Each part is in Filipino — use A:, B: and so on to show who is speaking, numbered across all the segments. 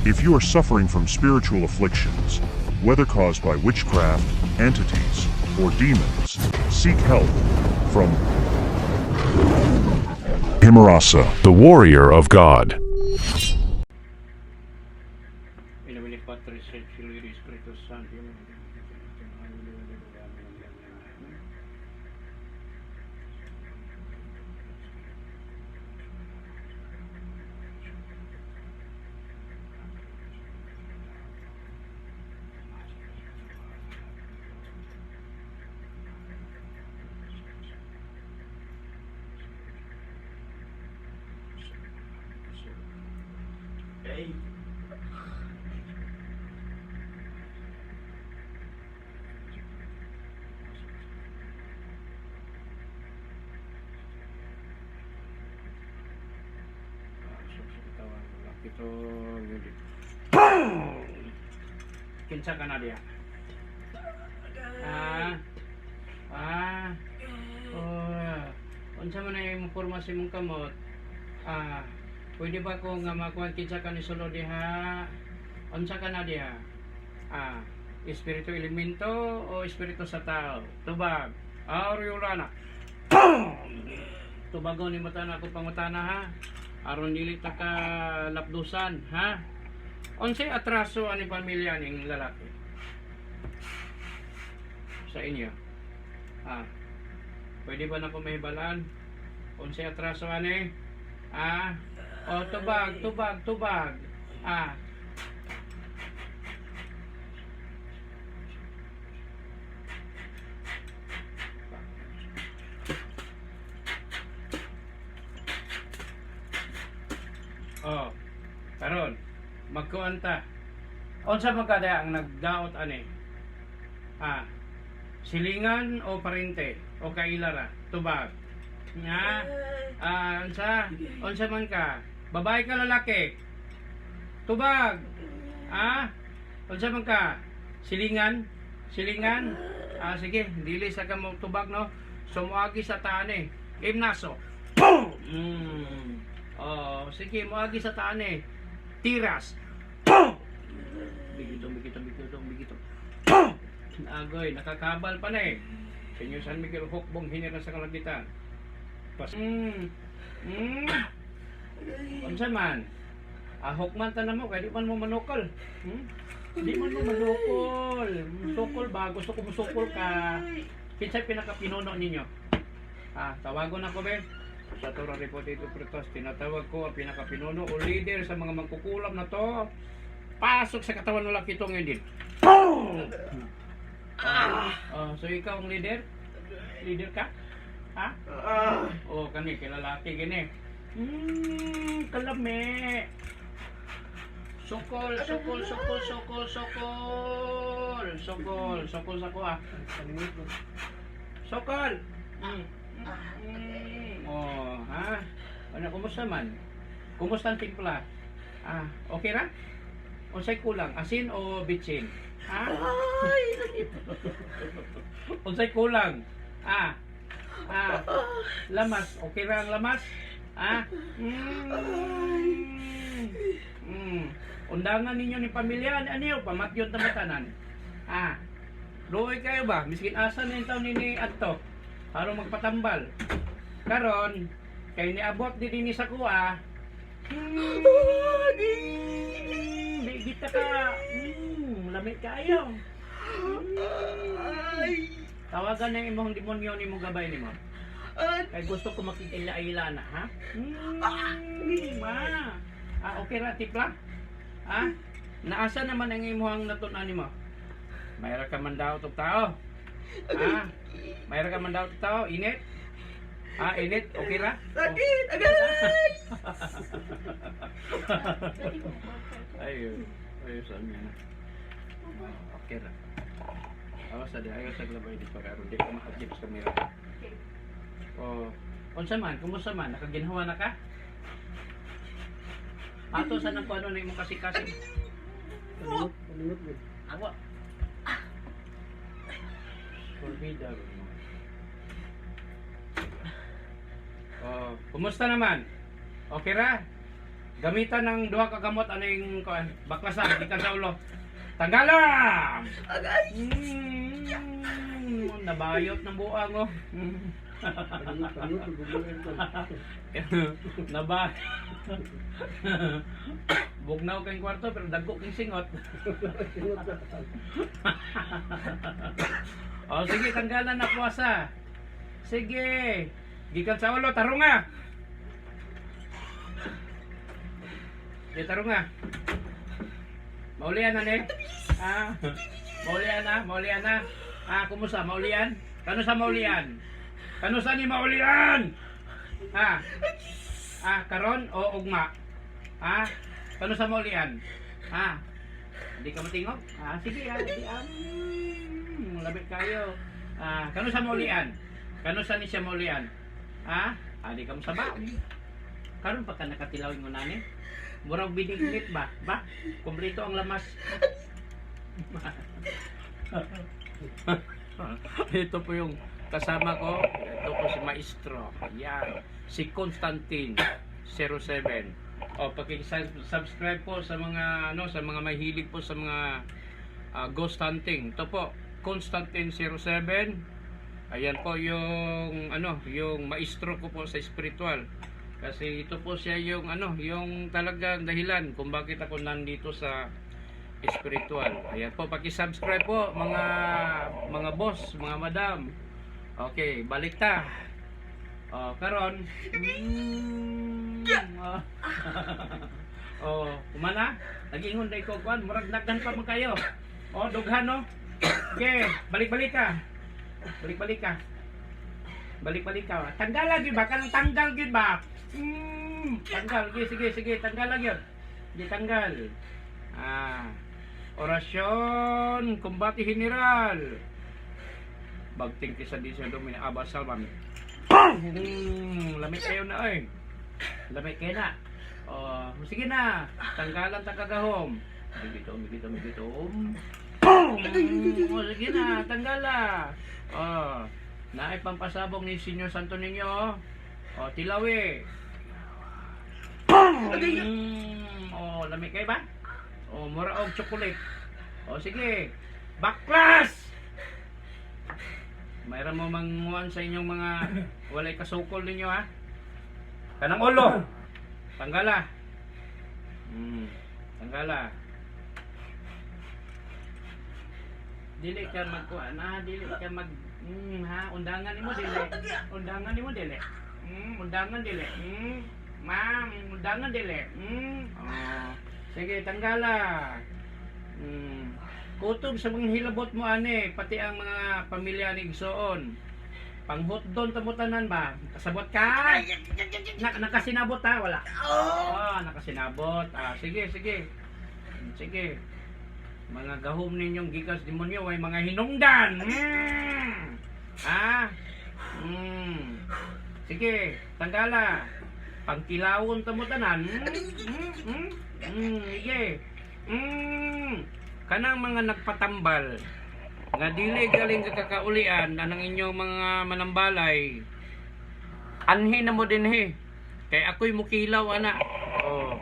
A: If you are suffering from spiritual afflictions, whether caused by witchcraft, entities, or demons, seek help from Himarasa, the warrior of God.
B: Ito kinsa ka na diya? Unsa man ay impormasyon mong kamot? Pwede ba ko nga makuha kinsa ka ni sulod diha? Unsa ka na diha? Espiritu elemento o espiritu sa tao? Tubag. Oriolana. Tubagon ni mata na ako pangutana ha. Aron dili ta ka lapdusan, ha? Unsay atraso ani pamilya ning lalaki? Sa inyo. Pwede ba na ko mahibalaan? Unsay atraso ani? Tubag. Karon magkuanta. Unsa man kada ang nagdaot ani? Silingan o parente o kailara, tubag. Nga, unsa man ka? Babae ka lalaki? Tubag. Unsa man ka? Silingan? Sige, dili sa ka mo tubag no. Sumuagi sa tani. Gimnaso. Sige, muagi sa tani. Tiras. Bigito. Agoy, nakakabal pa na eh. Senyor San Miguel Hukbong hinira sa kalagitan. Unsa man? Hukman ta na mo, kaya di man mo manukol. Di man mo manukol. Sukol ba? Gusto ko musukol ka. Kinsay pinakapinuno ninyo? Tawagon ako be. Sa Torah Repotito Pretos, tinatawag ko ang pinakapinuno o leader sa mga mangkukulam na to. Pasok sa katawan ng laki itong din. So ikaw ang leader? Leader ka? Kani, kilalaki gini. Kalame. Sokol sa ko Sokol. Ano, kumusta man? Kumusta ang timpla? Okay ra? Unsay kulang? Asin o bitsin? Unsay kulang? Lamas. Okay ra ang lamas? Undangan ninyo ni pamilya, ano pamatyon tamatanan? Luoy kayo ba? Miskin asa na yung taon ni Adto? Harong magpatambal. Karon, kay niabot din sa kuha. Bigit ka. Lamit kayo. Tawagan na imong demonyo ni mong gabay nimo. Kay gusto ko makikila-ila na, ha? Okay ra tipla? Naasa naman ang imong natunan nimo? Mayra ka man daw tog tao. Mayroon ka man daw tao, init? Init, okay ra?
C: Sakit, agad!
B: Ayos, saan yan? Okay ra. Ayaw sa glabay dito karo, di ka makagip sa kamera. Unsa man, kumusta man? Nakaginhawa na ka? Ato sa nang kuano na imong kasi-kasi?
C: Palimot.
B: Awa. Forbida. Kumusta naman? Okay ra? Gamitan ng duha ka gamot aning kuan, baklasan gikan sa ulo. Tanggalan.
C: Agay.
B: Nabayot ng buang oh. Naba. Bugnaw kang kwarto pero dagko kang singot. Oh, sige, tanggalan na puwasa. Sige. Gikan sa ulo, tarunga. Di tarunga. Maulian na ni. Ah. Maulian na. Ah, kumusta? Maulian? Kano sa maulian? Kano sa ni maulian? Ha? Ah, karon o ugma? Ha? Kano sa maulian? Ha? Hindi ka matingog? Ah, sige ah. Labit kayo. Ah, kano sa maulian? Kano sa ni siya maulian? Ha? Ah, di ka masaba. Karon pa ka nakatilaw mo nani? Murag biniglit ba? Ba? Kumpleto ang lamas. Ito po yung kasama ko. Ito po si Maestro. Yan. Si Constantine 07. O paki-subscribe po sa mga sa mga mahilig po sa mga ghost hunting. Ito po Constantine 07. Ayan po yung yung maestro ko po sa spiritual. Kasi ito po siya yung yung talagang dahilan kung bakit ako nandito sa spiritual. Ayan po, paki-subscribe po mga boss, mga madam. Okay, balik ta. Oh, karon. Oh, kumana? Nag-ingon dai ko kuan, murag nagdan pa man kayo. Oh, dughan no. Okay, balik-balik ka. Balik-balik ka. Balik-balik ka. Tanggal gyud ba? Kanang tanggal gyud ba? Tanggal. Sige, tanggal lang yun. Di tanggal. Ah. Orasyon, kumbati general. Bagting kisa di sa domina abasal mami. Lamig kayo na ay. Lamig kayo na. Oh, sige na. Tanggalan ta kagahom. Bigito. Oh, sige na, tanggala. Oh. Naay pampasabog ni Senyor Santo Niño. Oh, tilawi. Oh, lamig kayo ba? Oh, mura og chocolate. Oh, sige. Baklas! Mayroon mo manguan sa inyong mga walay kasukol ninyo ha. Kanang ulo. Tanggala. Tanggala. Dili ka magkuan dili ka mag undangan nimo dili. Undangan nimo dili. Undangan dili. Ma'am, undangan dili. Oh. Sige, tanggala. Kutob sa mga hilabot mo ani, pati ang mga pamilya ni Igsoon. Panghot doon tamutanan ba? Kasabot ka? Nakasinabot ha? Wala. Oh, nakasinabot. Ah, sige. Sige. Mga gahom ninyong gikas demonyo ay mga hinungdan. Sige, tanggala. Pangkilawon tamutanan. Sige. Kanang mga nagpatambal nga dili galing kakaulian anang inyong mga manambalay. Anhi na mo dinhi. Kay ako'y mukilaw ana. Oh.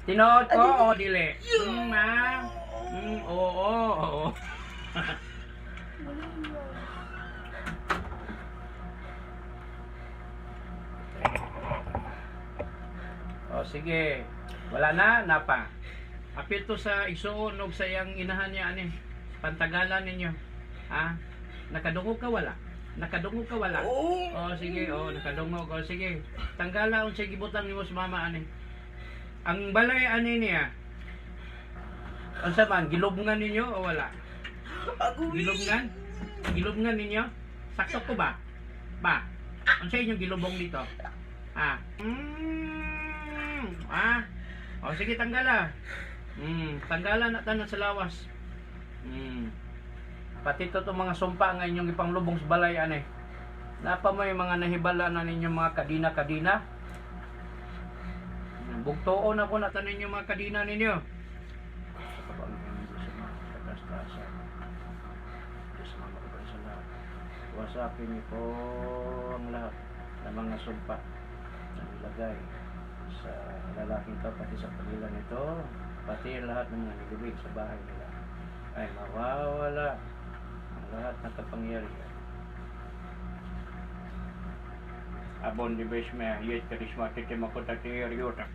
B: Tinood ko o dili? Oo. O sige. Wala na, napa. Apil to sa Igsoon og sa iyang inahan niya ani. Pantagalan ninyo. Ha? Nakadungog ka wala? Nakadungog ka wala? Oh, sige. Oh, nakadungog. Oh, sige. Tanggala unsay gibutan nimo sa mama ani. Ang balay ani niya. Unsa man gilubngan ninyo o wala? Gilubngan? Gilubngan ninyo? Sakto ko ba? Ba? Unsa inyong gilubong dito? Ha? O sige, tanggala. Tanggala na tanan sa lawas. Pati to mga sumpa nga inyong ipanglubong sa balay ani. Napa may mga nahibala na ninyo mga kadina-kadina. Bugtoon ako na tanan ninyo mga kadina ninyo. Wasapin niyo po ang lahat ng mga sumpa na nilagay sa lalaking to, pati sa pagila nito, pati lahat ng mga nilibig sa bahay nila ay mawawala ang lahat ng kapangyarihan. Abon di besme, yet karisma tete makotatiyar yota.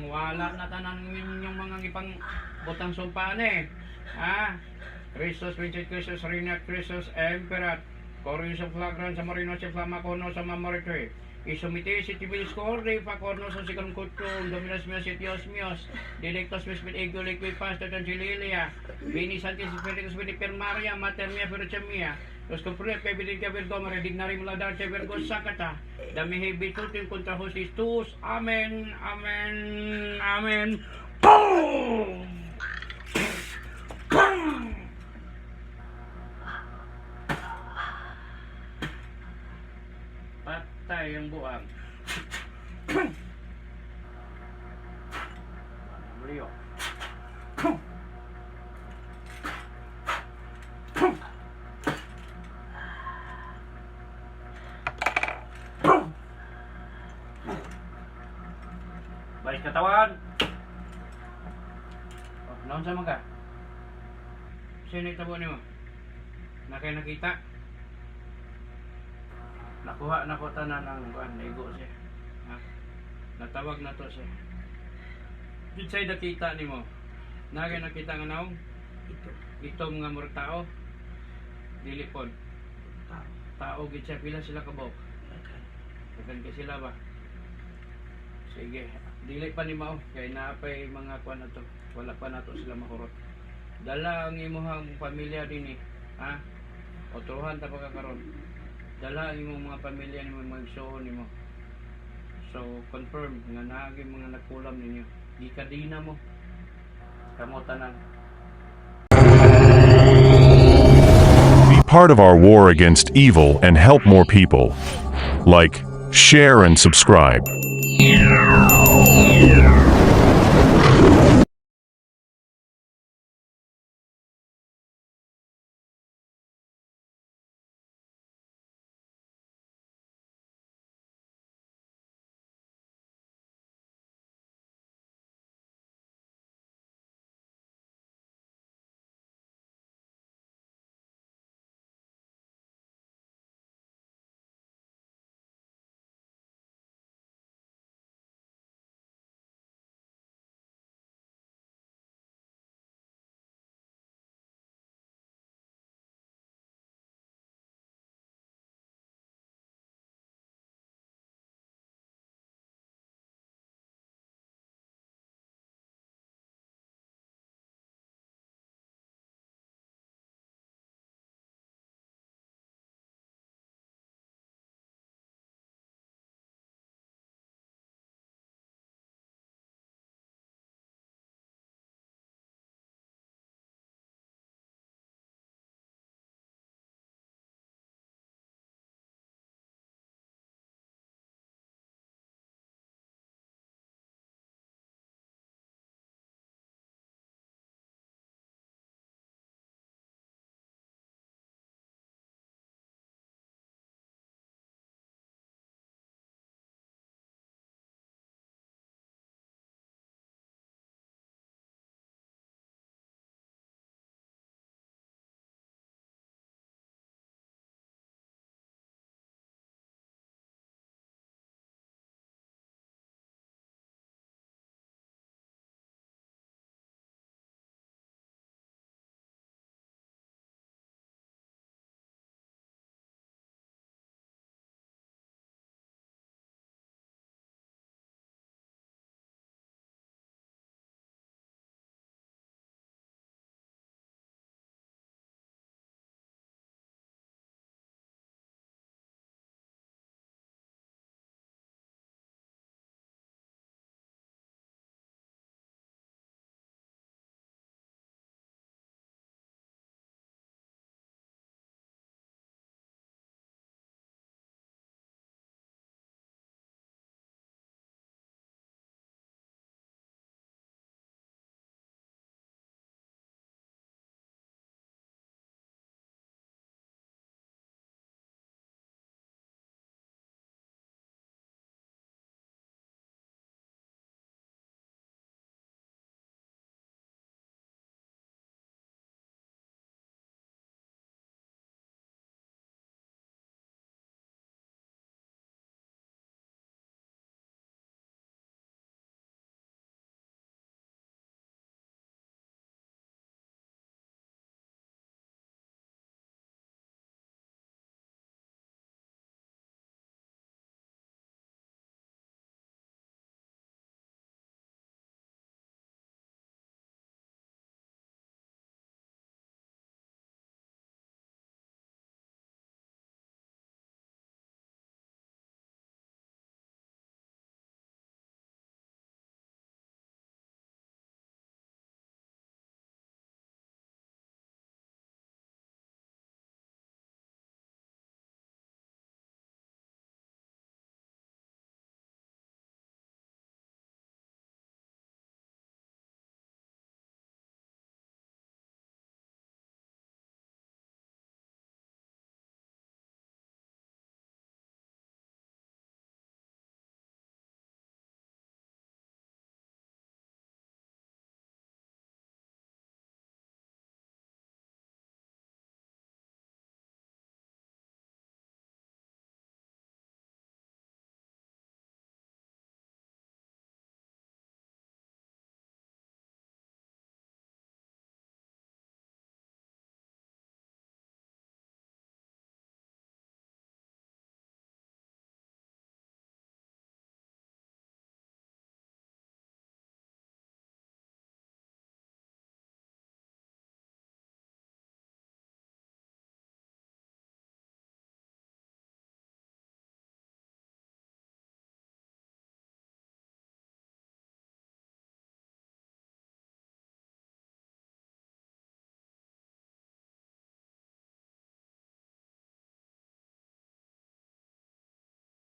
B: Wala na tanan yung mga ipang butang sumpaan eh. Ha? Christos Vincit Christos Reina Christos Emperat Corius of Flagran sa Marino si Flamacono sa Mamoritoy Isumite si Tibilis Corre Pacorno sa Sikam Kutum Dominas Mios Etios Mios Directos Mios Mit Ego Liquid Pasta Tangililia Bini Santis Fedicus Bini Permaria Matermia Ferucemia Los Compre Pebidica Vergomare Dignari Muladar Vergos Sakata Damihe Bitutin Contra Hosistus Amen Amen Amen Boom! Patay ang buang. Brio. Balik katawan. Oh, naon sa mga? Sino itabo niyo? Nakay nakita? Nakuha na ko tanan ng naigo siya. Ha? Natawag na to siya. Ditsay nakita nimo. Nakay nakita nga naong? Ito mga murag tao. Dili pod. Tao gid siya, pila sila kabaw. Dagan ka sila ba? Sige, dili pa ni mao kay naapay mga kuan na to. Wala pa nato sila makurot. Dala ang imuhang pamilya dinhi, ha? Otruhan ta pagkakaron. Dala ang imong mga pamilya nimo magsuon nimo. So confirm nga naagi mga nagkulam ninyo. Di kadina mo. Kamo tanan.
A: Be part of our war against evil and help more people. Like, share, and subscribe.